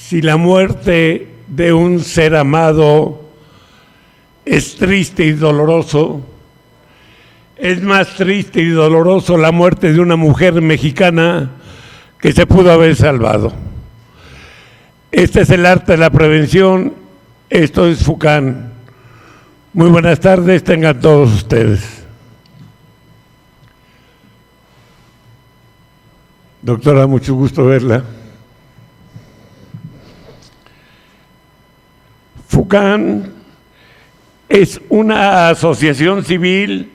Si la muerte de un ser amado es triste y doloroso, es más triste y doloroso la muerte de una mujer mexicana que se pudo haber salvado. Este es el arte de la prevención. Esto es FUCAN. Muy buenas tardes, tengan todos ustedes. Doctora, mucho gusto verla. FUCAN es una asociación civil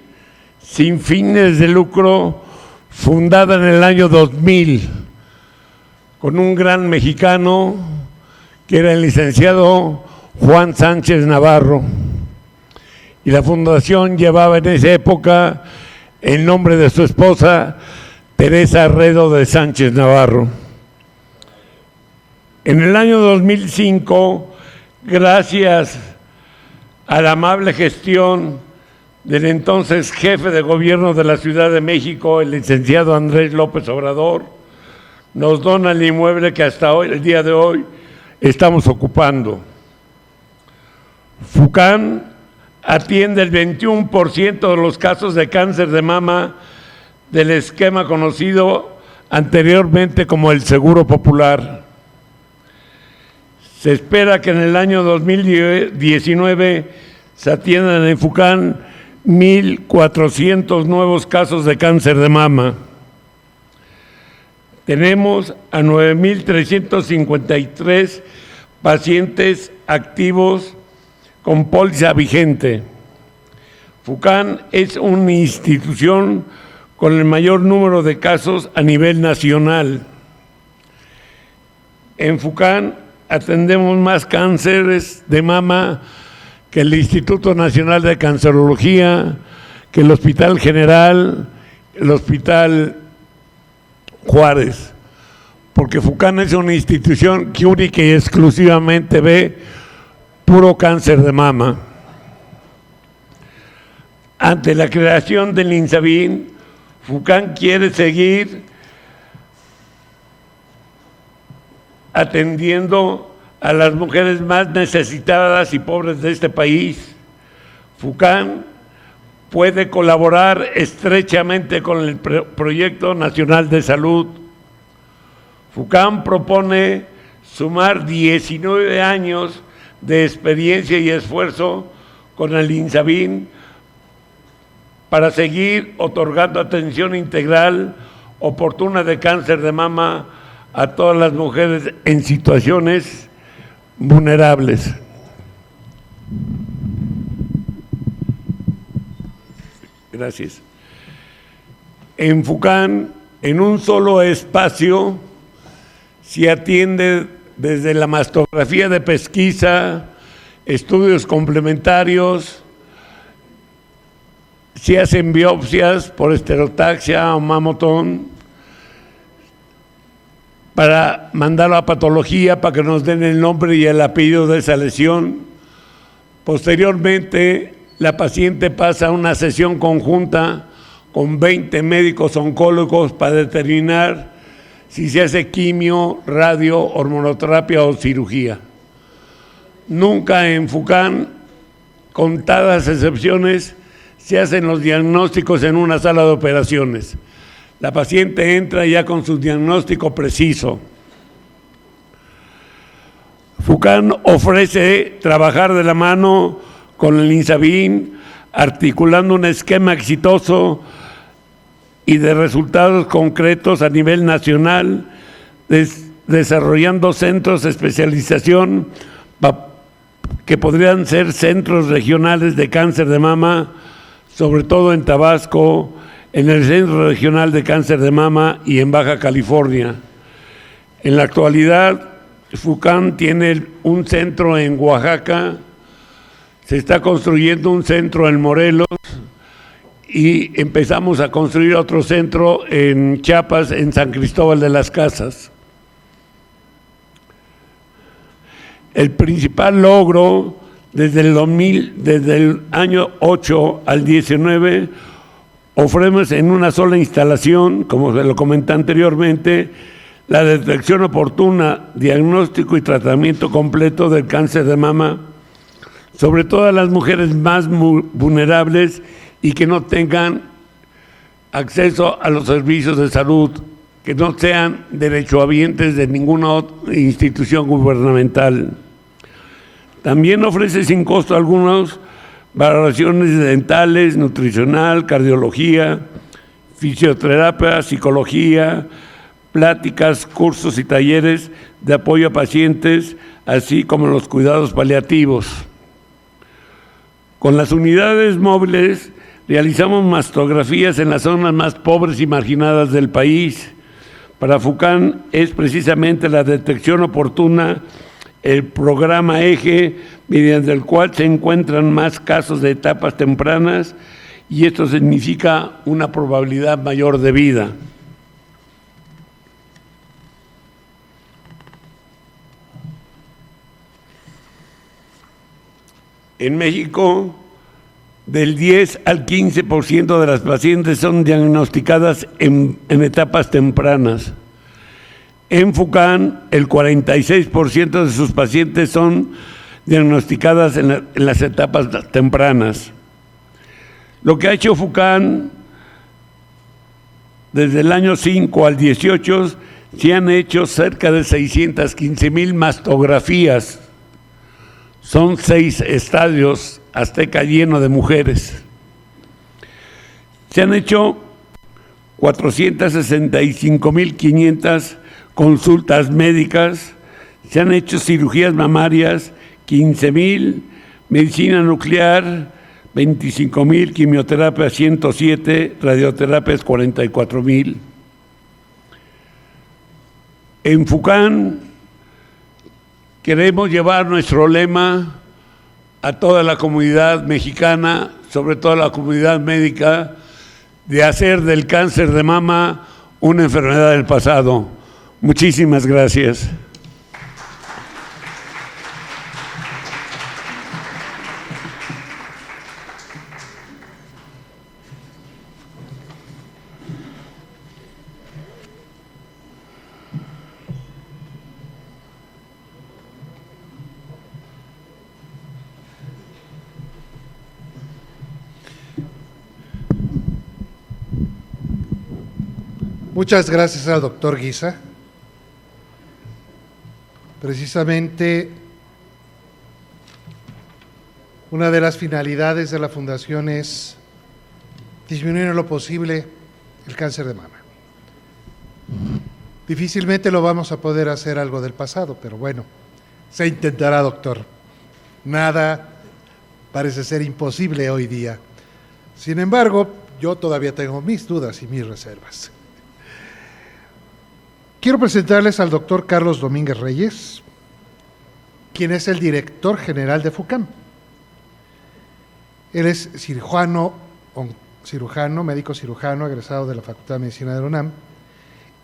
sin fines de lucro fundada en el año 2000 con un gran mexicano que era el licenciado Juan Sánchez Navarro, y la fundación llevaba en esa época el nombre de su esposa Teresa Arredo de Sánchez Navarro. En el año 2005, gracias a la amable gestión del entonces jefe de gobierno de la Ciudad de México, el licenciado Andrés López Obrador, nos dona el inmueble que hasta hoy, el día de hoy, estamos ocupando. FUCAN atiende el 21% de los casos de cáncer de mama del esquema conocido anteriormente como el Seguro Popular. Se espera que en el año 2019 se atiendan en FUCAN 1,400 nuevos casos de cáncer de mama. Tenemos a 9,353 pacientes activos con póliza vigente. FUCAN es una institución con el mayor número de casos a nivel nacional. En FUCAN atendemos más cánceres de mama que el Instituto Nacional de Cancerología, que el Hospital General, el Hospital Juárez, porque FUCAN es una institución que única y exclusivamente ve puro cáncer de mama. Ante la creación del INSABIN, FUCAN quiere seguir atendiendo a las mujeres más necesitadas y pobres de este país. FUCAN puede colaborar estrechamente con el Proyecto Nacional de Salud. FUCAN propone sumar 19 años de experiencia y esfuerzo con el INSABIN para seguir otorgando atención integral oportuna de cáncer de mama a todas las mujeres en situaciones vulnerables. Gracias. En FUCAN, en un solo espacio, se atiende desde la mastografía de pesquisa, estudios complementarios, se hacen biopsias por estereotaxia o mamotón para mandarlo a patología para que nos den el nombre y el apellido de esa lesión. Posteriormente, la paciente pasa a una sesión conjunta con 20 médicos oncólogos para determinar si se hace quimio, radio, hormonoterapia o cirugía. Nunca en FUCAN, contadas excepciones, se hacen los diagnósticos en una sala de operaciones. La paciente entra ya con su diagnóstico preciso. FUCAN ofrece trabajar de la mano con el INSABIN, articulando un esquema exitoso y de resultados concretos a nivel nacional, desarrollando centros de especialización que podrían ser centros regionales de cáncer de mama, sobre todo en Tabasco, en el Centro Regional de Cáncer de Mama y en Baja California. En la actualidad, FUCAN tiene un centro en Oaxaca, se está construyendo un centro en Morelos y empezamos a construir otro centro en Chiapas, en San Cristóbal de las Casas. El principal logro desde el año 8 al 19, ofrecemos en una sola instalación, como se lo comenté anteriormente, la detección oportuna, diagnóstico y tratamiento completo del cáncer de mama, sobre todo a las mujeres más vulnerables y que no tengan acceso a los servicios de salud, que no sean derechohabientes de ninguna institución gubernamental. También ofrece sin costo algunos valoraciones dentales, nutricional, cardiología, fisioterapia, psicología, pláticas, cursos y talleres de apoyo a pacientes, así como los cuidados paliativos. Con las unidades móviles realizamos mastografías en las zonas más pobres y marginadas del país. Para FUCAM es precisamente la detección oportuna el programa EJE, mediante el cual se encuentran más casos de etapas tempranas, y esto significa una probabilidad mayor de vida. En México, del 10 al 15% de las pacientes son diagnosticadas en etapas tempranas. En FUCAM, el 46% de sus pacientes son diagnosticadas en las etapas tempranas. Lo que ha hecho FUCAM desde el año 5 al 18, se han hecho cerca de 615,000 mastografías. Son 6 estadios Azteca lleno de mujeres. Se han hecho 465,500 consultas médicas, se han hecho cirugías mamarias, 15,000, medicina nuclear, 25,000, quimioterapia 107, radioterapias 44,000. En FUCAM queremos llevar nuestro lema a toda la comunidad mexicana, sobre todo a la comunidad médica, de hacer del cáncer de mama una enfermedad del pasado. Muchísimas gracias. Muchas gracias al doctor Guisa. Precisamente una de las finalidades de la Fundación es disminuir en lo posible el cáncer de mama. Difícilmente lo vamos a poder hacer algo del pasado, pero bueno, se intentará, doctor. Nada parece ser imposible hoy día. Sin embargo, yo todavía tengo mis dudas y mis reservas. Quiero presentarles al doctor Carlos Domínguez Reyes, quien es el director general de FUCAM. Él es médico cirujano, egresado de la Facultad de Medicina de la UNAM,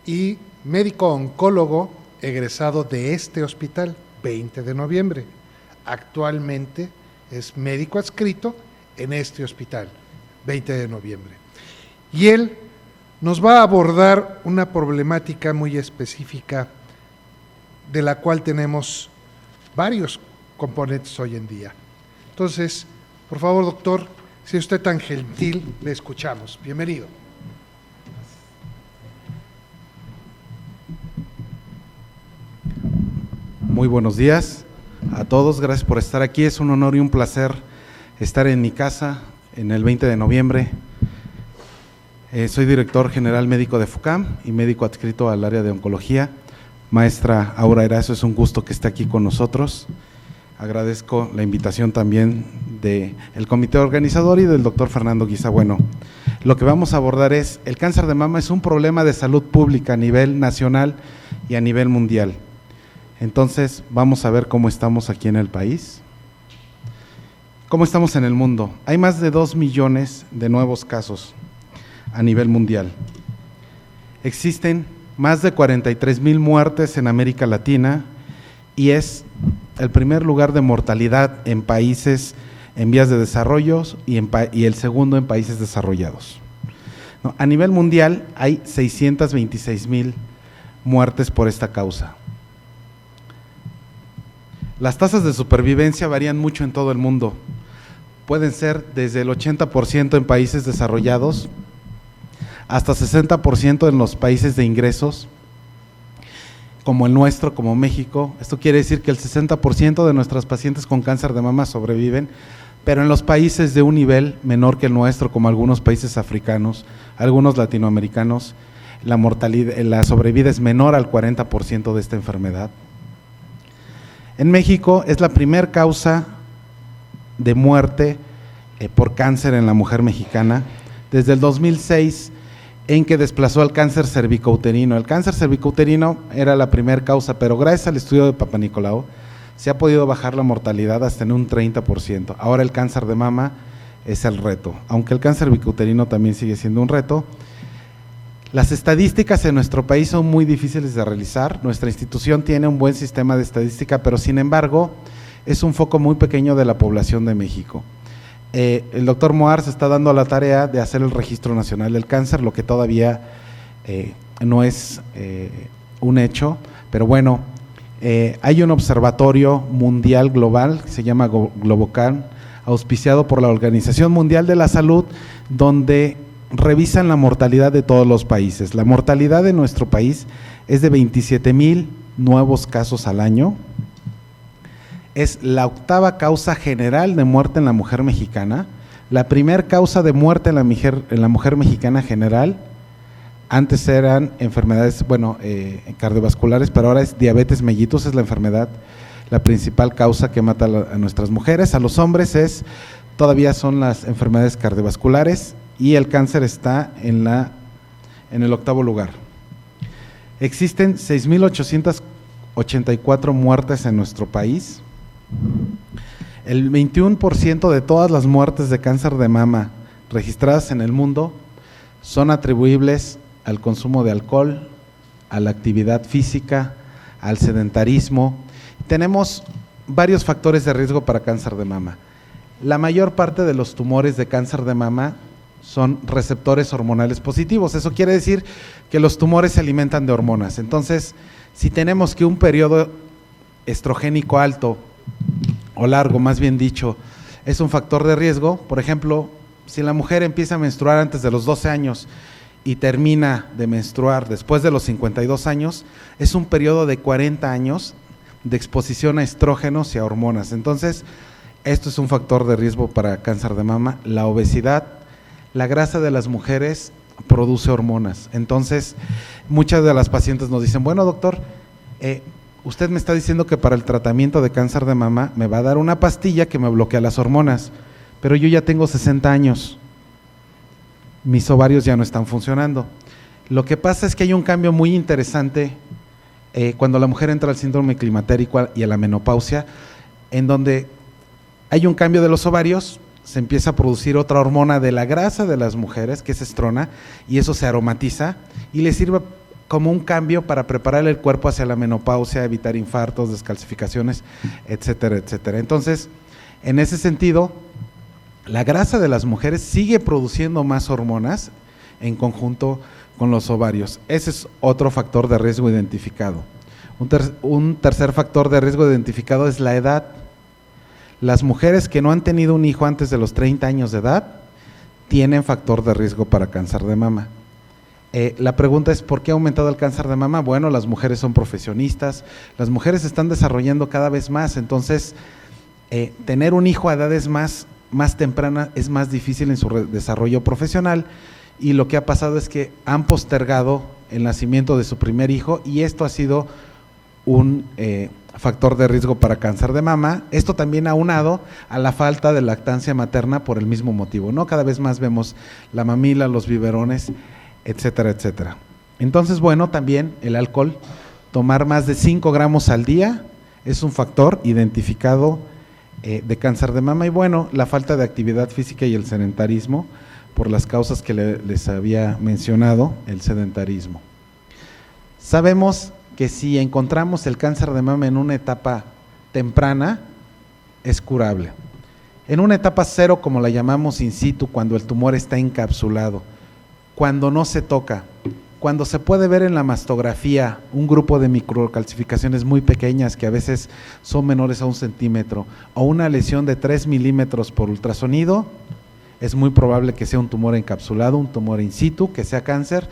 y médico oncólogo, egresado de este hospital, 20 de noviembre. Actualmente es médico adscrito en este hospital, 20 de noviembre. Y él nos va a abordar una problemática muy específica de la cual tenemos varios componentes hoy en día. Entonces, por favor, doctor, si usted tan gentil, le escuchamos. Bienvenido. Muy buenos días a todos, gracias por estar aquí. Es un honor y un placer estar en mi casa en el 20 de noviembre. Soy director general médico de FUCAM y médico adscrito al área de oncología. Maestra Aura Erazo, es un gusto que esté aquí con nosotros. Agradezco la invitación también del comité organizador y del doctor Fernando Guisa. Bueno, lo que vamos a abordar es: el cáncer de mama es un problema de salud pública a nivel nacional y a nivel mundial. Entonces, vamos a ver cómo estamos aquí en el país. ¿Cómo estamos en el mundo? Hay más de 2 millones de nuevos casos a nivel mundial. Existen más de 43,000 muertes en América Latina y es el primer lugar de mortalidad en países en vías de desarrollo y el segundo en países desarrollados. A nivel mundial hay 626,000 muertes por esta causa. Las tasas de supervivencia varían mucho en todo el mundo. Pueden ser desde el 80% en países desarrollados hasta 60% en los países de ingresos, como el nuestro, como México. Esto quiere decir que el 60% de nuestras pacientes con cáncer de mama sobreviven, pero en los países de un nivel menor que el nuestro, como algunos países africanos, algunos latinoamericanos, la sobrevida es menor al 40% de esta enfermedad. En México es la primera causa de muerte por cáncer en la mujer mexicana desde el 2006, en que desplazó al cáncer cervicouterino. El cáncer cervicouterino era la primera causa, pero gracias al estudio de Papanicolau se ha podido bajar la mortalidad hasta en un 30%. Ahora el cáncer de mama es el reto, aunque el cáncer cervicouterino también sigue siendo un reto. Las estadísticas en nuestro país son muy difíciles de realizar. Nuestra institución tiene un buen sistema de estadística, pero sin embargo es un foco muy pequeño de la población de México. El doctor Moar se está dando la tarea de hacer el Registro Nacional del Cáncer, lo que todavía no es un hecho, pero bueno, hay un observatorio mundial global que se llama Globocan, auspiciado por la Organización Mundial de la Salud, donde revisan la mortalidad de todos los países. La mortalidad de nuestro país es de 27,000 nuevos casos al año. Es la octava causa general de muerte en la mujer mexicana. La primera causa de muerte en la mujer mexicana general, antes eran enfermedades, cardiovasculares, pero ahora es diabetes mellitus, es la enfermedad, la principal causa que mata a nuestras mujeres. A los hombres todavía son las enfermedades cardiovasculares, y el cáncer está en el octavo lugar. Existen 6,884 muertes en nuestro país. El 21% de todas las muertes de cáncer de mama registradas en el mundo son atribuibles al consumo de alcohol, a la actividad física, al sedentarismo. Tenemos varios factores de riesgo para cáncer de mama. La mayor parte de los tumores de cáncer de mama son receptores hormonales positivos. Eso quiere decir que los tumores se alimentan de hormonas. Entonces, si tenemos que un periodo estrogénico alto o largo, más bien dicho, es un factor de riesgo, por ejemplo, si la mujer empieza a menstruar antes de los 12 años y termina de menstruar después de los 52 años, es un periodo de 40 años de exposición a estrógenos y a hormonas. Entonces, esto es un factor de riesgo para cáncer de mama. La obesidad, la grasa de las mujeres produce hormonas. Entonces, muchas de las pacientes nos dicen, bueno, doctor, usted me está diciendo que para el tratamiento de cáncer de mama me va a dar una pastilla que me bloquea las hormonas, pero yo ya tengo 60 años, mis ovarios ya no están funcionando. Lo que pasa es que hay un cambio muy interesante cuando la mujer entra al síndrome climatérico y a la menopausia, en donde hay un cambio de los ovarios, se empieza a producir otra hormona de la grasa de las mujeres, que es estrona, y eso se aromatiza y le sirve como un cambio para preparar el cuerpo hacia la menopausia, evitar infartos, descalcificaciones, etcétera, etcétera. Entonces, en ese sentido, la grasa de las mujeres sigue produciendo más hormonas en conjunto con los ovarios. Ese es otro factor de riesgo identificado. Un tercer factor de riesgo identificado es la edad. Las mujeres que no han tenido un hijo antes de los 30 años de edad tienen factor de riesgo para cáncer de mama. La pregunta es, ¿por qué ha aumentado el cáncer de mama? Bueno, las mujeres son profesionistas, las mujeres se están desarrollando cada vez más, entonces tener un hijo a edades más tempranas es más difícil en su desarrollo profesional, y lo que ha pasado es que han postergado el nacimiento de su primer hijo, y esto ha sido un factor de riesgo para cáncer de mama. Esto también aunado a la falta de lactancia materna por el mismo motivo, ¿no? Cada vez más vemos la mamila, los biberones, etcétera, etcétera. Entonces, bueno, también el alcohol, tomar más de 5 gramos al día es un factor identificado de cáncer de mama, y bueno, la falta de actividad física y el sedentarismo, por las causas que les había mencionado, el sedentarismo. Sabemos que si encontramos el cáncer de mama en una etapa temprana, es curable. En una etapa 0, como la llamamos in situ, cuando el tumor está encapsulado, cuando no se toca cuando se puede ver en la mastografía un grupo de microcalcificaciones muy pequeñas que a veces son menores a 1 centímetro o una lesión de 3 milímetros por ultrasonido, es muy probable que sea un tumor encapsulado, un tumor in situ, que sea cáncer,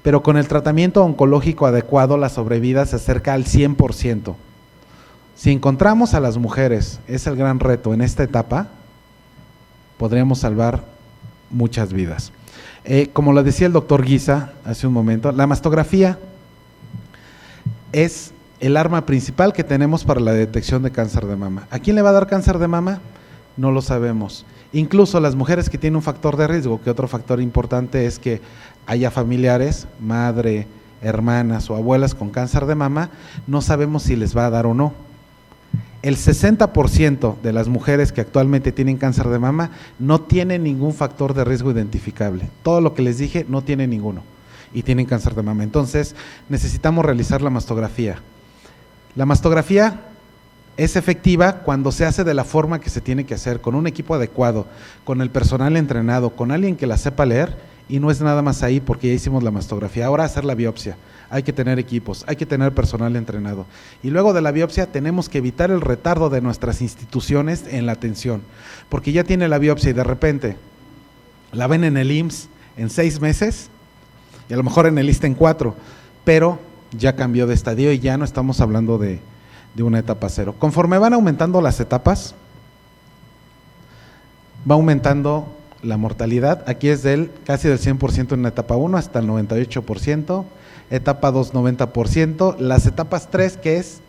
pero con el tratamiento oncológico adecuado la sobrevida se acerca al 100%. Si encontramos a las mujeres, es el gran reto en esta etapa, podríamos salvar muchas vidas. Como lo decía el doctor Guisa hace un momento, la mastografía es el arma principal que tenemos para la detección de cáncer de mama. ¿A quién le va a dar cáncer de mama? No lo sabemos. Incluso las mujeres que tienen un factor de riesgo, que otro factor importante es que haya familiares, madre, hermanas o abuelas con cáncer de mama, no sabemos si les va a dar o no. El 60% de las mujeres que actualmente tienen cáncer de mama no tienen ningún factor de riesgo identificable. Todo lo que les dije no tiene ninguno y tienen cáncer de mama. Entonces necesitamos realizar la mastografía. La mastografía es efectiva cuando se hace de la forma que se tiene que hacer, con un equipo adecuado, con el personal entrenado, con alguien que la sepa leer, y no es nada más ahí porque ya hicimos la mastografía. Ahora hacer la biopsia, hay que tener equipos, hay que tener personal entrenado. Y luego de la biopsia tenemos que evitar el retardo de nuestras instituciones en la atención, porque ya tiene la biopsia y de repente la ven en el IMSS en 6 meses y a lo mejor en el ISSSTE en 4, pero ya cambió de estadio y ya no estamos hablando de una etapa 0. Conforme van aumentando las etapas, va aumentando la mortalidad. Aquí es casi del 100% en la etapa 1 hasta el 98%, etapa 2 90%, las etapas 3, que es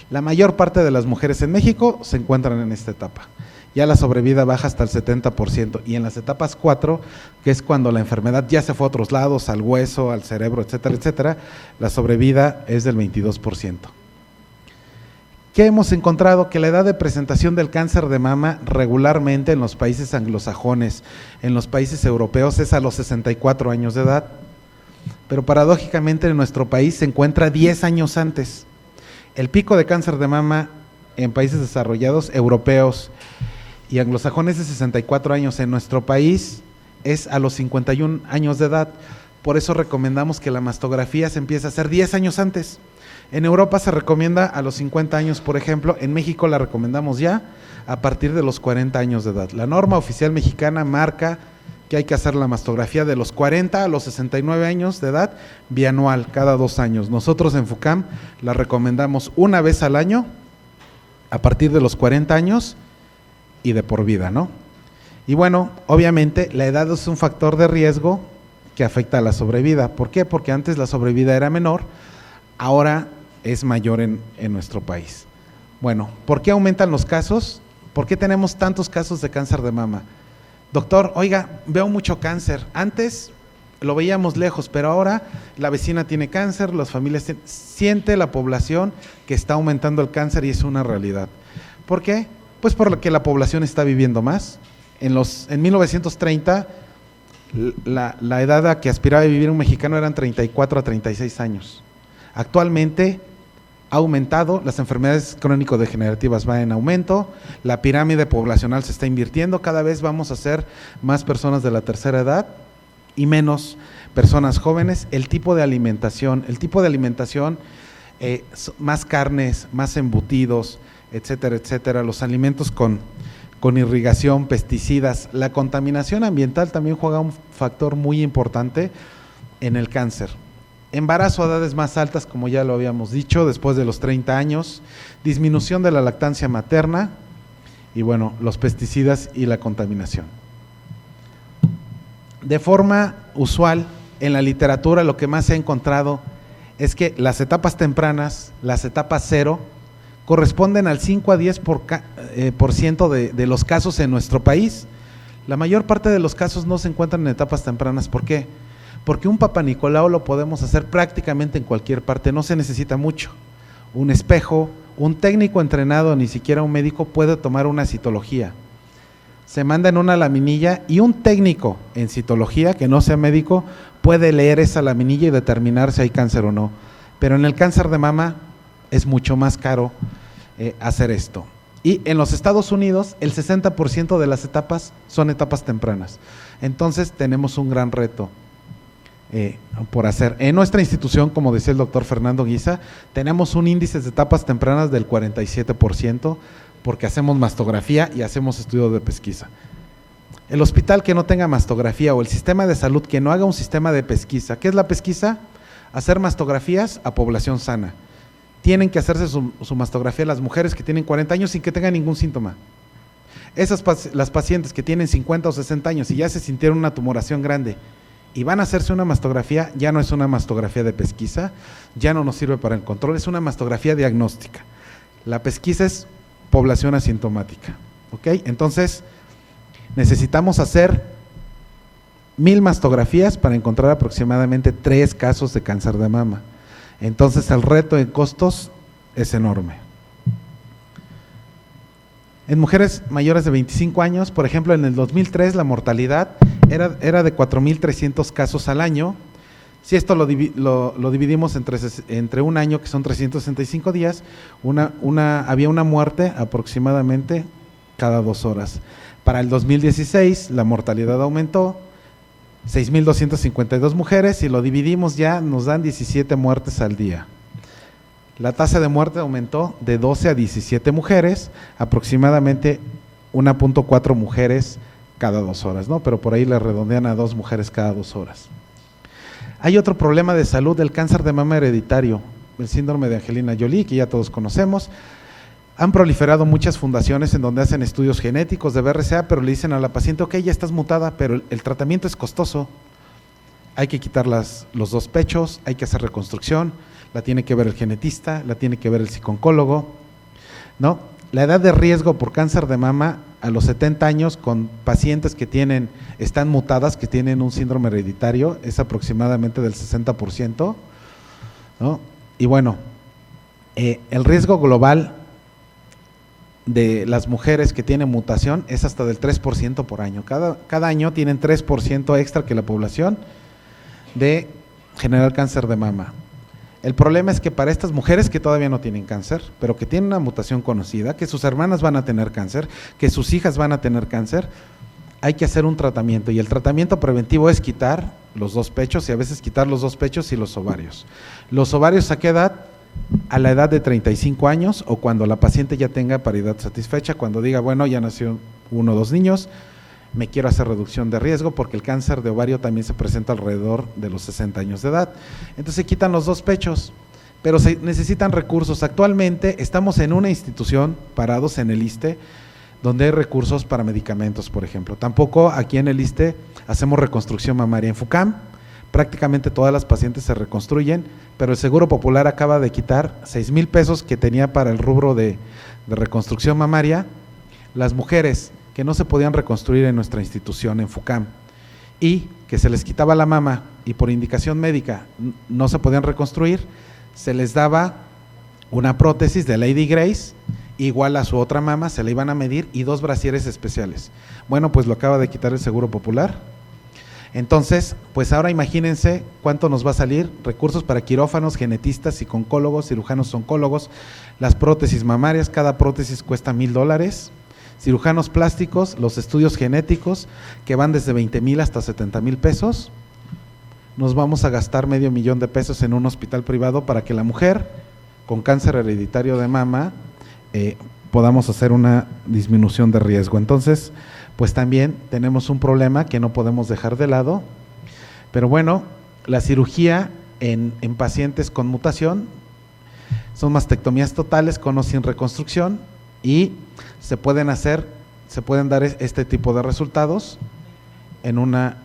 la mayor parte de las mujeres en México, se encuentran en esta etapa. Ya la sobrevida baja hasta el 70%, y en las etapas 4, que es cuando la enfermedad ya se fue a otros lados, al hueso, al cerebro, etcétera, etcétera, la sobrevida es del 22%. ¿Qué hemos encontrado? Que la edad de presentación del cáncer de mama regularmente en los países anglosajones, en los países europeos, es a los 64 años de edad, pero paradójicamente en nuestro país se encuentra 10 años antes. El pico de cáncer de mama en países desarrollados, europeos y anglosajones, de 64 años. En nuestro país es a los 51 años de edad. Por eso recomendamos que la mastografía se empiece a hacer 10 años antes. En Europa se recomienda a los 50 años, por ejemplo. En México la recomendamos ya a partir de los 40 años de edad. La norma oficial mexicana marca que hay que hacer la mastografía de los 40 a los 69 años de edad, bianual, cada 2 años. Nosotros en FUCAM la recomendamos una vez al año, a partir de los 40 años y de por vida, ¿no? Y bueno, obviamente la edad es un factor de riesgo que afecta a la sobrevida. ¿Por qué? Porque antes la sobrevida era menor, ahora es mayor en nuestro país. Bueno, ¿por qué aumentan los casos? ¿Por qué tenemos tantos casos de cáncer de mama? Doctor, oiga, veo mucho cáncer. Antes lo veíamos lejos, pero ahora la vecina tiene cáncer, las familias siente la población que está aumentando el cáncer y es una realidad. ¿Por qué? Pues porque la población está viviendo más. En 1930 la edad a que aspiraba a vivir un mexicano eran 34 a 36 años. Actualmente ha aumentado, las enfermedades crónico-degenerativas van en aumento, la pirámide poblacional se está invirtiendo, cada vez vamos a ser más personas de la tercera edad y menos personas jóvenes. El tipo de alimentación, más carnes, más embutidos, etcétera, etcétera, los alimentos con irrigación, pesticidas, la contaminación ambiental también juega un factor muy importante en el cáncer. Embarazo a edades más altas, como ya lo habíamos dicho, después de los 30 años, disminución de la lactancia materna y bueno, los pesticidas y la contaminación. De forma usual, en la literatura lo que más se ha encontrado es que las etapas tempranas, las etapas 0, corresponden al 5 a 10% de los casos en nuestro país. La mayor parte de los casos no se encuentran en etapas tempranas. ¿Por qué? Porque un Papá Nicolau lo podemos hacer prácticamente en cualquier parte, no se necesita mucho. Un espejo, un técnico entrenado, ni siquiera un médico, puede tomar una citología. Se manda en una laminilla y un técnico en citología, que no sea médico, puede leer esa laminilla y determinar si hay cáncer o no. Pero en el cáncer de mama es mucho más caro hacer esto. Y en los Estados Unidos el 60% de las etapas son etapas tempranas. Entonces tenemos un gran reto. por hacer. En nuestra institución, como decía el doctor Fernando Guisa, tenemos un índice de etapas tempranas del 47%, porque hacemos mastografía y hacemos estudios de pesquisa. El hospital que no tenga mastografía o el sistema de salud que no haga un sistema de pesquisa, ¿qué es la pesquisa? Hacer mastografías a población sana. Tienen que hacerse su mastografía las mujeres que tienen 40 años sin que tengan ningún síntoma. Las pacientes que tienen 50 o 60 años y ya se sintieron una tumoración grande y van a hacerse una mastografía, ya no es una mastografía de pesquisa, ya no nos sirve para el control, es una mastografía diagnóstica. La pesquisa es población asintomática, ¿ok? Entonces, necesitamos hacer 1000 mastografías para encontrar aproximadamente 3 casos de cáncer de mama. Entonces, el reto en costos es enorme. En mujeres mayores de 25 años, por ejemplo, en el 2003 la mortalidad era de 4.300 casos al año. Si esto lo dividimos entre un año, que son 365 días, había una muerte aproximadamente cada 2 horas. Para el 2016 la mortalidad aumentó, 6.252 mujeres, y lo dividimos ya, nos dan 17 muertes al día. La tasa de muerte aumentó de 12 a 17 mujeres, aproximadamente 1.4 mujeres cada 2 horas, ¿no? Pero por ahí le redondean a 2 mujeres cada 2 horas. Hay otro problema de salud, el cáncer de mama hereditario, el síndrome de Angelina Jolie, que ya todos conocemos. Han proliferado muchas fundaciones en donde hacen estudios genéticos de BRCA, pero le dicen a la paciente, ok, ya estás mutada, pero el tratamiento es costoso. Hay que quitar los 2 pechos, hay que hacer reconstrucción, la tiene que ver el genetista, la tiene que ver el psico-oncólogo, ¿no? La edad de riesgo por cáncer de mama a los 70 años con pacientes que están mutadas, que tienen un síndrome hereditario, es aproximadamente del 60%, ¿no? Y bueno, el riesgo global de las mujeres que tienen mutación es hasta del 3% por año. Cada año tienen 3% extra que la población de generar cáncer de mama. El problema es que para estas mujeres que todavía no tienen cáncer, pero que tienen una mutación conocida, que sus hermanas van a tener cáncer, que sus hijas van a tener cáncer, hay que hacer un tratamiento, y el tratamiento preventivo es quitar los 2 pechos y a veces quitar los 2 pechos y los ovarios. ¿Los ovarios a qué edad? A la edad de 35 años o cuando la paciente ya tenga paridad satisfecha, cuando diga, bueno, ya nació 1 o 2 niños, me quiero hacer reducción de riesgo, porque el cáncer de ovario también se presenta alrededor de los 60 años de edad. Entonces se quitan los 2 pechos, pero se necesitan recursos. Actualmente estamos en una institución, parados en el ISSSTE, donde hay recursos para medicamentos, por ejemplo. Tampoco aquí en el ISSSTE hacemos reconstrucción mamaria. En FUCAM prácticamente todas las pacientes se reconstruyen, pero el Seguro Popular acaba de quitar 6,000 pesos que tenía para el rubro de reconstrucción mamaria. Las mujeres que no se podían reconstruir en nuestra institución, en FUCAM, y que se les quitaba la mama y por indicación médica no se podían reconstruir, se les daba una prótesis de Lady Grace, igual a su otra mama, se le iban a medir, y 2 brasieres especiales. Bueno, pues lo acaba de quitar el Seguro Popular. Entonces, pues ahora imagínense cuánto nos va a salir: recursos para quirófanos, genetistas, psico-oncólogos, cirujanos oncólogos, las prótesis mamarias, cada prótesis cuesta $1,000, cirujanos plásticos, los estudios genéticos que van desde 20,000 hasta 70,000 pesos. Nos vamos a gastar $500,000 en un hospital privado para que la mujer con cáncer hereditario de mama podamos hacer una disminución de riesgo. Entonces, pues también tenemos un problema que no podemos dejar de lado, pero bueno, la cirugía en pacientes con mutación son mastectomías totales con o sin reconstrucción, y se pueden dar este tipo de resultados en una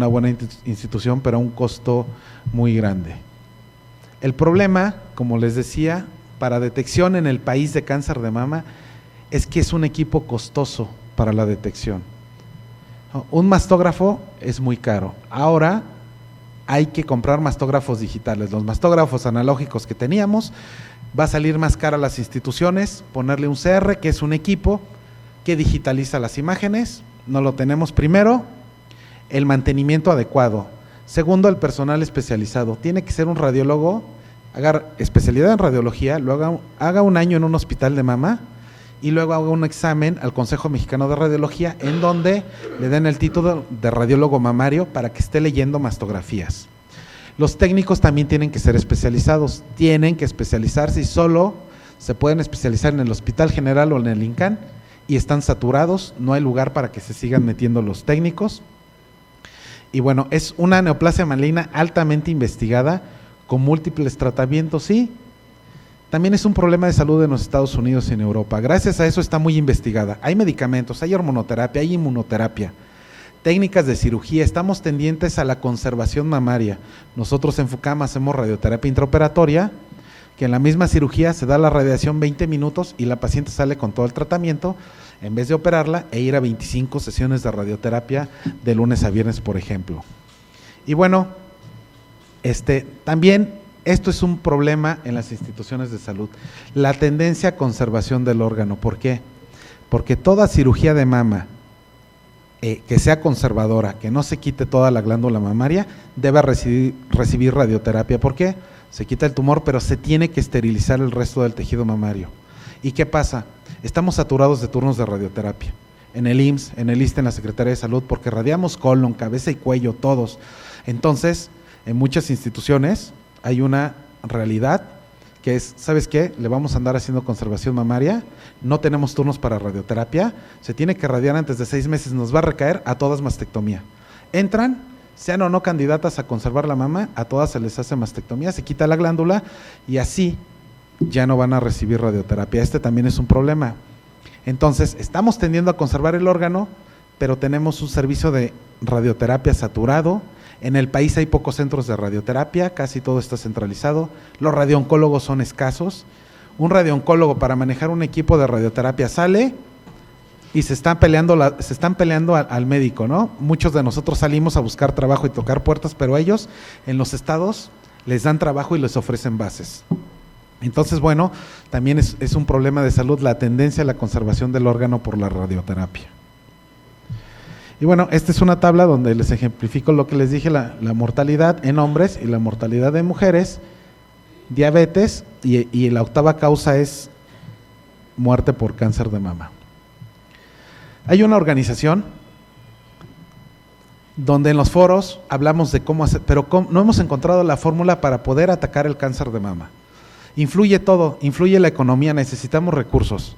buena institución, pero a un costo muy grande. El problema, como les decía, para detección en el país de cáncer de mama, es que es un equipo costoso para la detección. Un mastógrafo es muy caro. Ahora hay que comprar mastógrafos digitales. Los mastógrafos analógicos que teníamos, va a salir más caro a las instituciones ponerle un CR, que es un equipo que digitaliza las imágenes. No lo tenemos. Primero, el mantenimiento adecuado. Segundo, el personal especializado. Tiene que ser un radiólogo, haga especialidad en radiología, haga un año en un hospital de mama y luego haga un examen al Consejo Mexicano de Radiología en donde le den el título de radiólogo mamario para que esté leyendo mastografías. Los técnicos también tienen que ser especializados, tienen que especializarse y solo se pueden especializar en el Hospital General o en el INCAN y están saturados, no hay lugar para que se sigan metiendo los técnicos. Y bueno, es una neoplasia maligna altamente investigada con múltiples tratamientos y también es un problema de salud en los Estados Unidos y en Europa. Gracias a eso está muy investigada. Hay medicamentos, hay hormonoterapia, hay inmunoterapia, técnicas de cirugía. Estamos tendientes a la conservación mamaria. Nosotros en FUCAM hacemos radioterapia intraoperatoria, que en la misma cirugía se da la radiación 20 minutos y la paciente sale con todo el tratamiento, en vez de operarla e ir a 25 sesiones de radioterapia de lunes a viernes, por ejemplo. Y bueno, también esto es un problema en las instituciones de salud, la tendencia a conservación del órgano. ¿Por qué? Porque toda cirugía de mama que sea conservadora, que no se quite toda la glándula mamaria, debe recibir radioterapia. ¿Por qué? Se quita el tumor, pero se tiene que esterilizar el resto del tejido mamario. ¿Y qué pasa? Estamos saturados de turnos de radioterapia. En el IMSS, en el ISSSTE, en la Secretaría de Salud, porque radiamos colon, cabeza y cuello, todos. Entonces, en muchas instituciones hay una realidad que es, ¿sabes qué? Le vamos a andar haciendo conservación mamaria, no tenemos turnos para radioterapia, se tiene que radiar antes de 6 meses, nos va a recaer a todas mastectomía. Entran, sean o no candidatas a conservar la mama, a todas se les hace mastectomía, se quita la glándula y así ya no van a recibir radioterapia. Este también es un problema. Entonces, estamos tendiendo a conservar el órgano, pero tenemos un servicio de radioterapia saturado. En el país hay pocos centros de radioterapia, casi todo está centralizado. Los radiooncólogos son escasos. Un radiooncólogo para manejar un equipo de radioterapia sale y se están peleando al médico, ¿no? Muchos de nosotros salimos a buscar trabajo y tocar puertas, pero ellos en los estados les dan trabajo y les ofrecen bases. Entonces, bueno, también es un problema de salud la tendencia a la conservación del órgano por la radioterapia. Y bueno, esta es una tabla donde les ejemplifico lo que les dije, la mortalidad en hombres y la mortalidad en mujeres, diabetes y la octava causa es muerte por cáncer de mama. Hay una organización donde en los foros hablamos de cómo hacer, pero no hemos encontrado la fórmula para poder atacar el cáncer de mama. Influye todo, influye la economía, necesitamos recursos.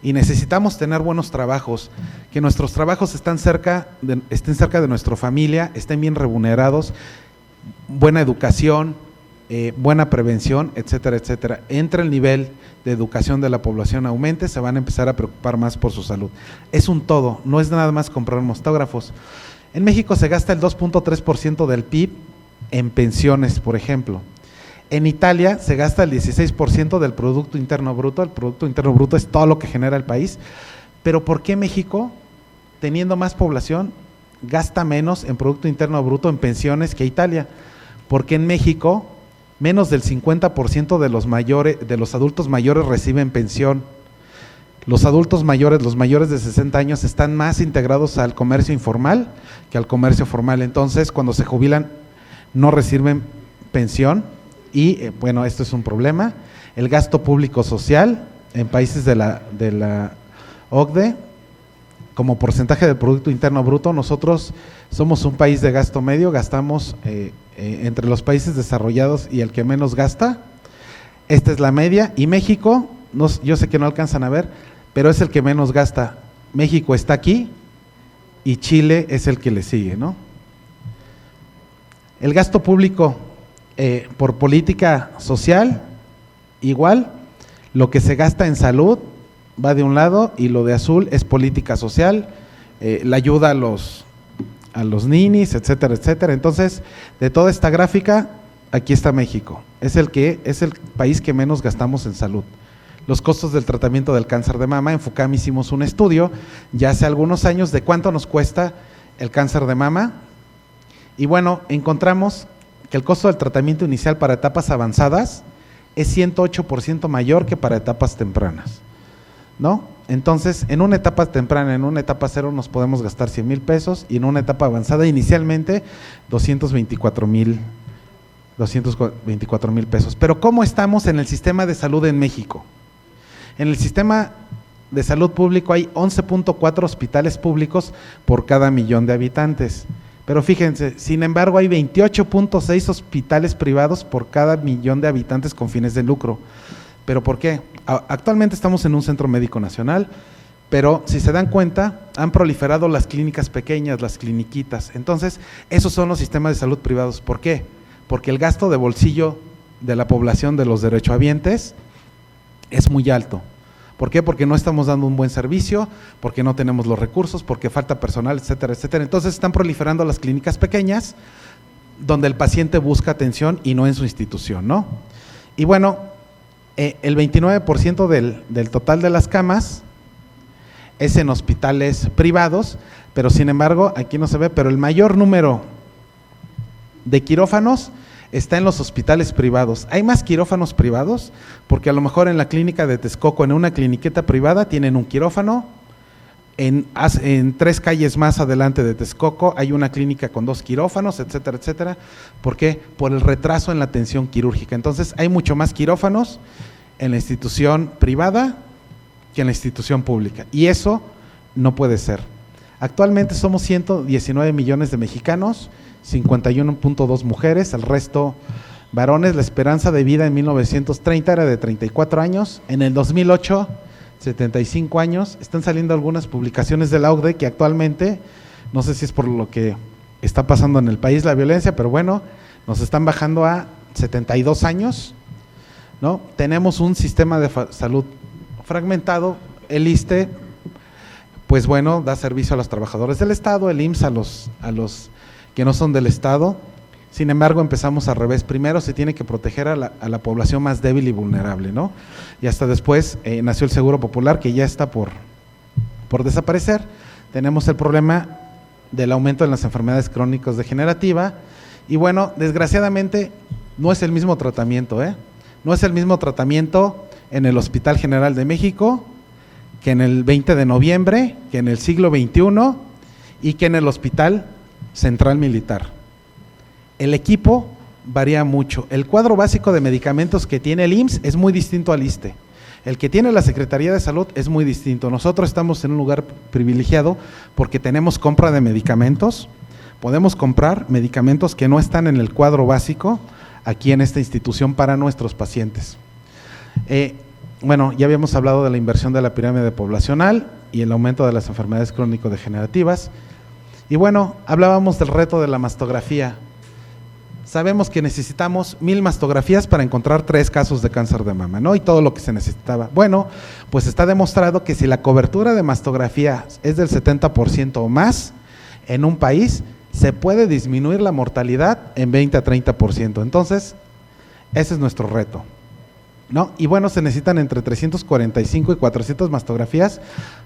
Y necesitamos tener buenos trabajos, que nuestros trabajos estén cerca de nuestra familia, estén bien remunerados, buena educación, buena prevención, etcétera, etcétera. Entre el nivel de educación de la población aumente, se van a empezar a preocupar más por su salud. Es un todo, no es nada más comprar mastógrafos. En México se gasta el 2.3% del PIB en pensiones, por ejemplo. En Italia se gasta el 16% del Producto Interno Bruto. El Producto Interno Bruto es todo lo que genera el país. Pero ¿por qué México, teniendo más población, gasta menos en Producto Interno Bruto en pensiones que Italia? Porque en México menos del 50% de los adultos mayores reciben pensión. Los adultos mayores, los mayores de 60 años, están más integrados al comercio informal que al comercio formal. Entonces, cuando se jubilan, no reciben pensión. Y bueno, esto es un problema. El gasto público social en países de la OCDE, como porcentaje del Producto Interno Bruto, nosotros somos un país de gasto medio, gastamos entre los países desarrollados y el que menos gasta. Esta es la media. Y México, yo sé que no alcanzan a ver, pero es el que menos gasta. México está aquí y Chile es el que le sigue, ¿no? El gasto público por política social, igual, lo que se gasta en salud va de un lado y lo de azul es política social, la ayuda a los ninis, etcétera, etcétera. Entonces, de toda esta gráfica, aquí está México, es el país que menos gastamos en salud. Los costos del tratamiento del cáncer de mama, en FUCAM hicimos un estudio ya hace algunos años de cuánto nos cuesta el cáncer de mama y bueno, encontramos que el costo del tratamiento inicial para etapas avanzadas es 108% mayor que para etapas tempranas, ¿no? Entonces, en una etapa temprana, en una etapa cero nos podemos gastar 100,000 pesos y en una etapa avanzada inicialmente 224,000 pesos. Pero ¿cómo estamos en el sistema de salud en México? En el sistema de salud público hay 11.4 hospitales públicos por cada millón de habitantes. Pero fíjense, sin embargo, hay 28.6 hospitales privados por cada millón de habitantes con fines de lucro. ¿Pero por qué? Actualmente estamos en un centro médico nacional, pero si se dan cuenta, han proliferado las clínicas pequeñas, las cliniquitas. Entonces, esos son los sistemas de salud privados. ¿Por qué? Porque el gasto de bolsillo de la población de los derechohabientes es muy alto. ¿Por qué? Porque no estamos dando un buen servicio, porque no tenemos los recursos, porque falta personal, etcétera, etcétera. Entonces están proliferando las clínicas pequeñas, donde el paciente busca atención y no en su institución, ¿no? Y bueno, el 29% del total de las camas es en hospitales privados, pero sin embargo, aquí no se ve, pero el mayor número de quirófanos está en los hospitales privados. Hay más quirófanos privados, porque a lo mejor en la clínica de Texcoco, en una cliniqueta privada, tienen un quirófano. En 3 calles más adelante de Texcoco hay una clínica con 2 quirófanos, etcétera, etcétera. ¿Por qué? Por el retraso en la atención quirúrgica. Entonces, hay mucho más quirófanos en la institución privada que en la institución pública. Y eso no puede ser. Actualmente somos 119 millones de mexicanos, 51.2 mujeres, el resto varones. La esperanza de vida en 1930 era de 34 años, en el 2008, 75 años. Están saliendo algunas publicaciones de la OCDE que actualmente, no sé si es por lo que está pasando en el país, la violencia, pero bueno, nos están bajando a 72 años, ¿no? Tenemos un sistema de salud fragmentado, el ISSSTE, pues bueno, da servicio a los trabajadores del Estado, el IMSS a los que no son del Estado. Sin embargo, empezamos al revés. Primero se tiene que proteger a la población más débil y vulnerable, ¿no? Y hasta después nació el Seguro Popular, que ya está por desaparecer. Tenemos el problema del aumento en las enfermedades crónicas degenerativas. Y bueno, desgraciadamente, no es el mismo tratamiento, No es el mismo tratamiento en el Hospital General de México, que en el 20 de noviembre, que en el siglo XXI y que en el Hospital Central Militar. El equipo varía mucho. El cuadro básico de medicamentos que tiene el IMSS es muy distinto al ISSSTE. El que tiene la Secretaría de Salud es muy distinto. Nosotros estamos en un lugar privilegiado porque tenemos compra de medicamentos. Podemos comprar medicamentos que no están en el cuadro básico aquí en esta institución para nuestros pacientes. Bueno, ya habíamos hablado de la inversión de la pirámide poblacional y el aumento de las enfermedades crónico-degenerativas. Y bueno, hablábamos del reto de la mastografía. Sabemos que necesitamos 1000 mastografías para encontrar 3 casos de cáncer de mama, ¿no? Y todo lo que se necesitaba. Bueno, pues está demostrado que si la cobertura de mastografía es del 70% o más en un país, se puede disminuir la mortalidad en 20 a 30%. Entonces, ese es nuestro reto, ¿no? Y bueno, se necesitan entre 345 y 400 mastografías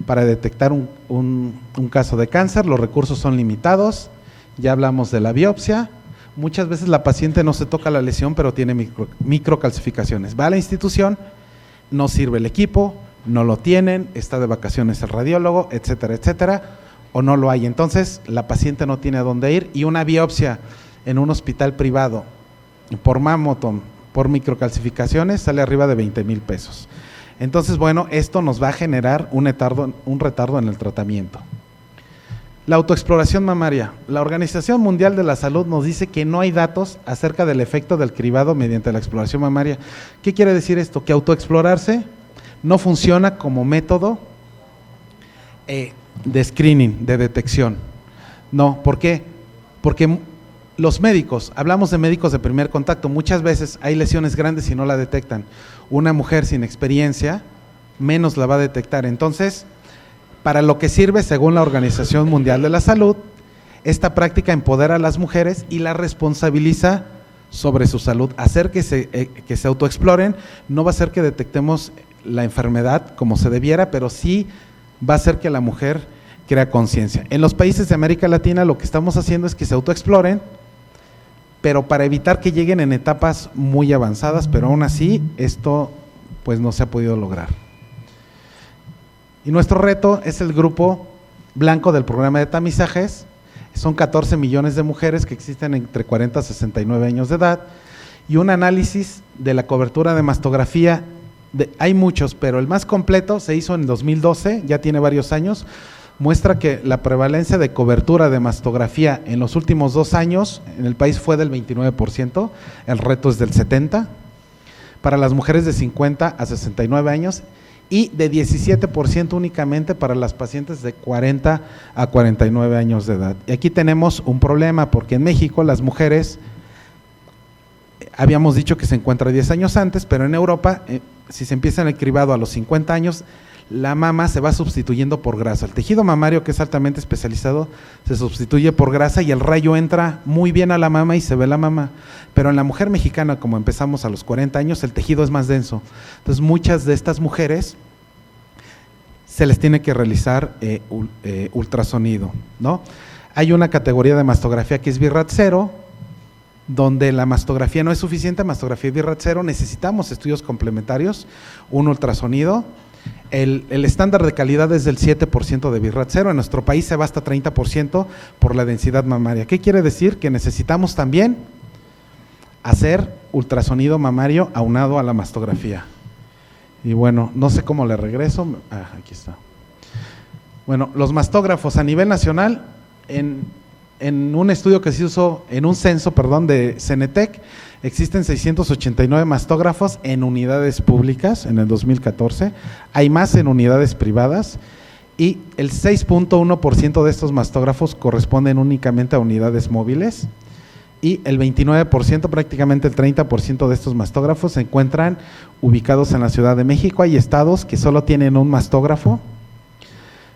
para detectar un caso de cáncer. Los recursos son limitados, ya hablamos de la biopsia. Muchas veces la paciente no se toca la lesión, pero tiene microcalcificaciones. Va a la institución, no sirve el equipo, no lo tienen, está de vacaciones el radiólogo, etcétera, etcétera, o no lo hay. Entonces, la paciente no tiene a dónde ir y una biopsia en un hospital privado por mammotome, por microcalcificaciones, sale arriba de 20,000 pesos. Entonces, bueno, esto nos va a generar un retardo en el tratamiento. La autoexploración mamaria. La Organización Mundial de la Salud nos dice que no hay datos acerca del efecto del cribado mediante la exploración mamaria. ¿Qué quiere decir esto? Que autoexplorarse no funciona como método de screening, de detección. No, ¿por qué? Porque los médicos, hablamos de médicos de primer contacto, muchas veces hay lesiones grandes y no la detectan. Una mujer sin experiencia menos la va a detectar. Entonces, para lo que sirve, según la Organización Mundial de la Salud, esta práctica empodera a las mujeres y las responsabiliza sobre su salud. Hacer que se autoexploren no va a hacer que detectemos la enfermedad como se debiera, pero sí va a hacer que la mujer crea conciencia. En los países de América Latina lo que estamos haciendo es que se autoexploren, pero para evitar que lleguen en etapas muy avanzadas, pero aún así esto pues no se ha podido lograr. Y nuestro reto es el grupo blanco del programa de tamizajes. Son 14 millones de mujeres que existen entre 40 y 69 años de edad, y un análisis de la cobertura de mastografía hay muchos, pero el más completo se hizo en 2012, ya tiene varios años, muestra que la prevalencia de cobertura de mastografía en los últimos 2 años en el país fue del 29%, el reto es del 70%, para las mujeres de 50 a 69 años y de 17% únicamente para las pacientes de 40 a 49 años de edad. Y aquí tenemos un problema porque en México las mujeres, habíamos dicho que se encuentra 10 años antes, pero en Europa, si se empieza en el cribado a los 50 años, la mama se va sustituyendo por grasa. El tejido mamario, que es altamente especializado, se sustituye por grasa y el rayo entra muy bien a la mama y se ve la mama. Pero en la mujer mexicana, como empezamos a los 40 años, el tejido es más denso. Entonces, muchas de estas mujeres se les tiene que realizar ultrasonido, ¿no? Hay una categoría de mastografía que es BI-RADS 0, donde la mastografía no es suficiente, mastografía BI-RADS 0, necesitamos estudios complementarios, un ultrasonido. El estándar de calidad es del 7% de BI-RADS 0, en nuestro país se va hasta 30% por la densidad mamaria. ¿Qué quiere decir? Que necesitamos también hacer ultrasonido mamario aunado a la mastografía. Y bueno, no sé cómo le regreso, aquí está. Bueno, los mastógrafos a nivel nacional, en un estudio que se hizo, en un censo, de Cenetec, existen 689 mastógrafos en unidades públicas en el 2014, hay más en unidades privadas y el 6.1% de estos mastógrafos corresponden únicamente a unidades móviles y el 29%, prácticamente el 30% de estos mastógrafos se encuentran ubicados en la Ciudad de México. Hay estados que solo tienen un mastógrafo,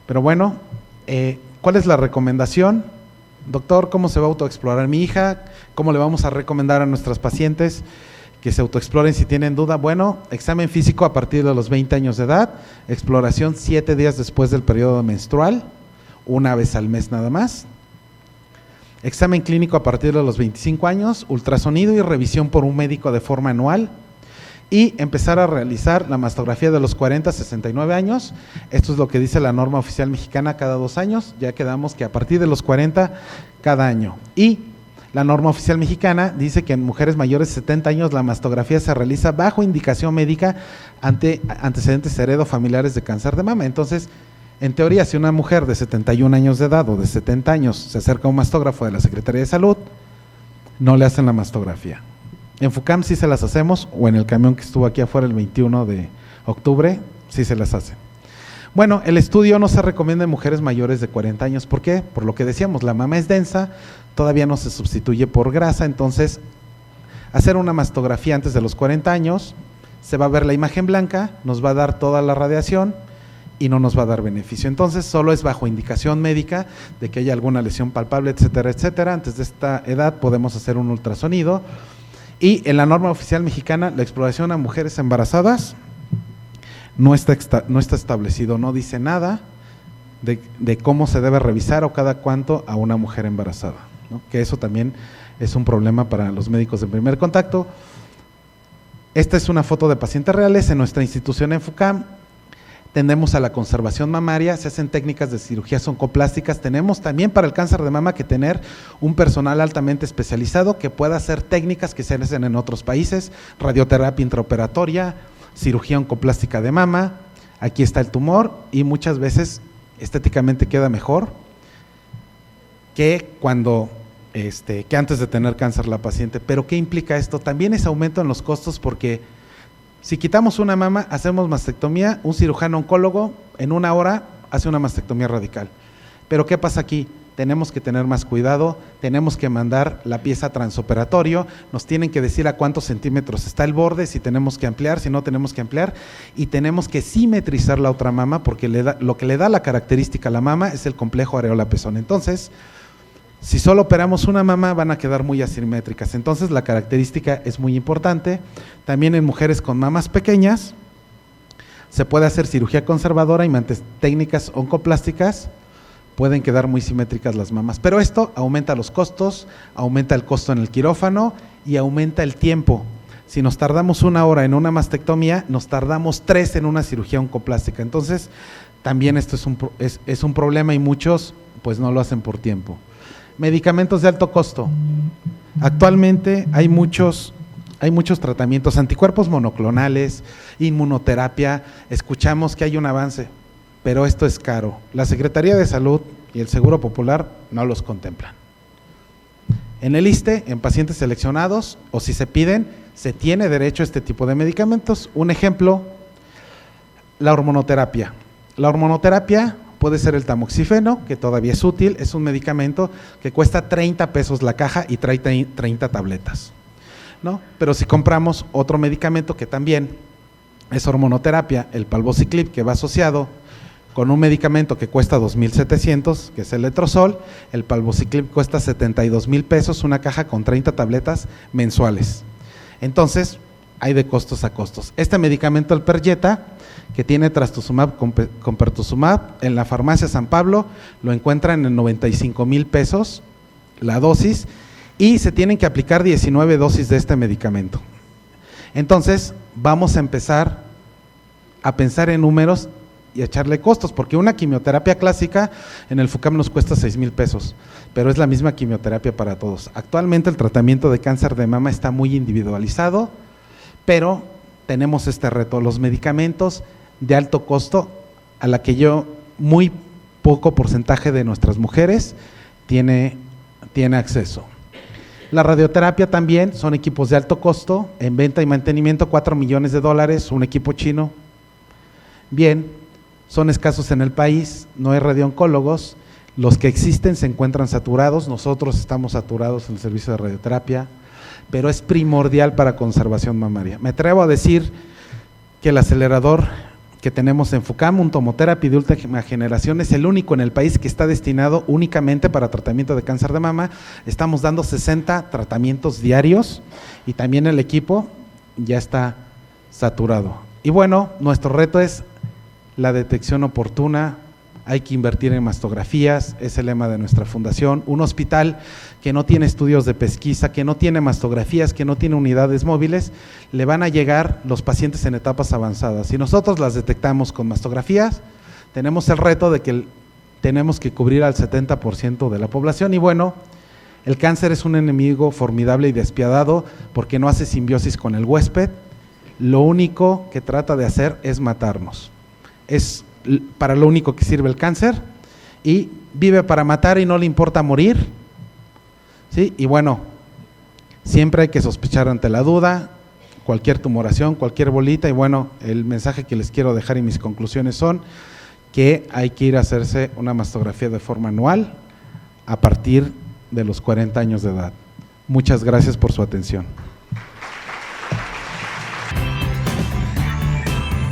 pero bueno, ¿cuál es la recomendación? Doctor, ¿cómo se va a autoexplorar mi hija? ¿Cómo le vamos a recomendar a nuestras pacientes que se autoexploren si tienen duda? Bueno, examen físico a partir de los 20 años de edad, exploración 7 días después del periodo menstrual, una vez al mes nada más. Examen clínico a partir de los 25 años, ultrasonido y revisión por un médico de forma anual. Y empezar a realizar la mastografía de los 40 a 69 años. Esto es lo que dice la norma oficial mexicana, cada 2 años. Ya quedamos que a partir de los 40, cada año. Y la norma oficial mexicana dice que en mujeres mayores de 70 años la mastografía se realiza bajo indicación médica ante antecedentes heredofamiliares de cáncer de mama. Entonces, en teoría, si una mujer de 71 años de edad o de 70 años se acerca a un mastógrafo de la Secretaría de Salud, no le hacen la mastografía. En FUCAM sí se las hacemos, o en el camión que estuvo aquí afuera el 21 de octubre, sí se las hacen. Bueno, el estudio no se recomienda en mujeres mayores de 40 años. ¿Por qué? Por lo que decíamos, la mama es densa, todavía no se sustituye por grasa, entonces hacer una mastografía antes de los 40 años, se va a ver la imagen blanca, nos va a dar toda la radiación y no nos va a dar beneficio. Entonces solo es bajo indicación médica de que haya alguna lesión palpable, etcétera, etcétera. Antes de esta edad podemos hacer un ultrasonido. Y en la norma oficial mexicana, la exploración a mujeres embarazadas no está establecido, no dice nada de cómo se debe revisar o cada cuánto a una mujer embarazada, ¿no? Que eso también es un problema para los médicos de primer contacto. Esta es una foto de pacientes reales en nuestra institución en FUCAM. Tendemos a la conservación mamaria, se hacen técnicas de cirugías oncoplásticas, tenemos también para el cáncer de mama que tener un personal altamente especializado que pueda hacer técnicas que se hacen en otros países, radioterapia intraoperatoria, cirugía oncoplástica de mama, aquí está el tumor y muchas veces estéticamente queda mejor que cuando que antes de tener cáncer la paciente. Pero ¿qué implica esto? También es aumento en los costos porque si quitamos una mama, hacemos mastectomía, un cirujano oncólogo en 1 hora hace una mastectomía radical. Pero ¿qué pasa aquí? Tenemos que tener más cuidado, tenemos que mandar la pieza a transoperatorio, nos tienen que decir a cuántos centímetros está el borde, si tenemos que ampliar, si no tenemos que ampliar, y tenemos que simetrizar la otra mama porque lo que le da la característica a la mama es el complejo areola-pezón. Entonces, si solo operamos una mama van a quedar muy asimétricas, entonces la característica es muy importante. También en mujeres con mamas pequeñas se puede hacer cirugía conservadora y mediante técnicas oncoplásticas pueden quedar muy simétricas las mamas, pero esto aumenta los costos, aumenta el costo en el quirófano y aumenta el tiempo. Si nos tardamos 1 hora en una mastectomía, nos tardamos 3 en una cirugía oncoplástica, entonces también esto es un problema y muchos pues no lo hacen por tiempo. Medicamentos de alto costo. Actualmente hay muchos hay muchos tratamientos, anticuerpos monoclonales, inmunoterapia, escuchamos que hay un avance, pero esto es caro. La Secretaría de Salud y el Seguro Popular no los contemplan. En el ISSSTE, en pacientes seleccionados, o si se piden, se tiene derecho a este tipo de medicamentos. Un ejemplo, la hormonoterapia. La hormonoterapia puede ser el tamoxifeno, que todavía es útil, es un medicamento que cuesta 30 pesos la caja y trae 30 tabletas, ¿no? Pero si compramos otro medicamento que también es hormonoterapia, el palbociclib, que va asociado con un medicamento que cuesta 2,700, que es el letrozol, el palbociclib cuesta 72,000 pesos, una caja con 30 tabletas mensuales. Entonces, hay de costos a costos. Este medicamento, el Perjeta, que tiene trastuzumab con pertuzumab, en la farmacia San Pablo lo encuentran en 95,000 pesos la dosis y se tienen que aplicar 19 dosis de este medicamento. Entonces, vamos a empezar a pensar en números y a echarle costos, porque una quimioterapia clásica en el FUCAM nos cuesta 6,000 pesos, pero es la misma quimioterapia para todos. Actualmente el tratamiento de cáncer de mama está muy individualizado, pero tenemos este reto, los medicamentos de alto costo, a la que muy poco porcentaje de nuestras mujeres tiene acceso. La radioterapia también son equipos de alto costo, en venta y mantenimiento $4 millones, un equipo chino. Bien, son escasos en el país, no hay radiooncólogos, los que existen se encuentran saturados, nosotros estamos saturados en el servicio de radioterapia, pero es primordial para conservación mamaria. Me atrevo a decir que el acelerador que tenemos en FUCAM, un tomoterapia de última generación, es el único en el país que está destinado únicamente para tratamiento de cáncer de mama. Estamos dando 60 tratamientos diarios y también el equipo ya está saturado. Y bueno, nuestro reto es la detección oportuna, hay que invertir en mastografías, es el lema de nuestra fundación. Un hospital que no tiene estudios de pesquisa, que no tiene mastografías, que no tiene unidades móviles, le van a llegar los pacientes en etapas avanzadas. Si nosotros las detectamos con mastografías, tenemos el reto de que tenemos que cubrir al 70% de la población y bueno, el cáncer es un enemigo formidable y despiadado porque no hace simbiosis con el huésped, lo único que trata de hacer es matarnos. Es para lo único que sirve el cáncer y vive para matar y no le importa morir, ¿sí? Y bueno, siempre hay que sospechar ante la duda, cualquier tumoración, cualquier bolita y bueno, el mensaje que les quiero dejar y mis conclusiones son que hay que ir a hacerse una mastografía de forma anual a partir de los 40 años de edad. Muchas gracias por su atención.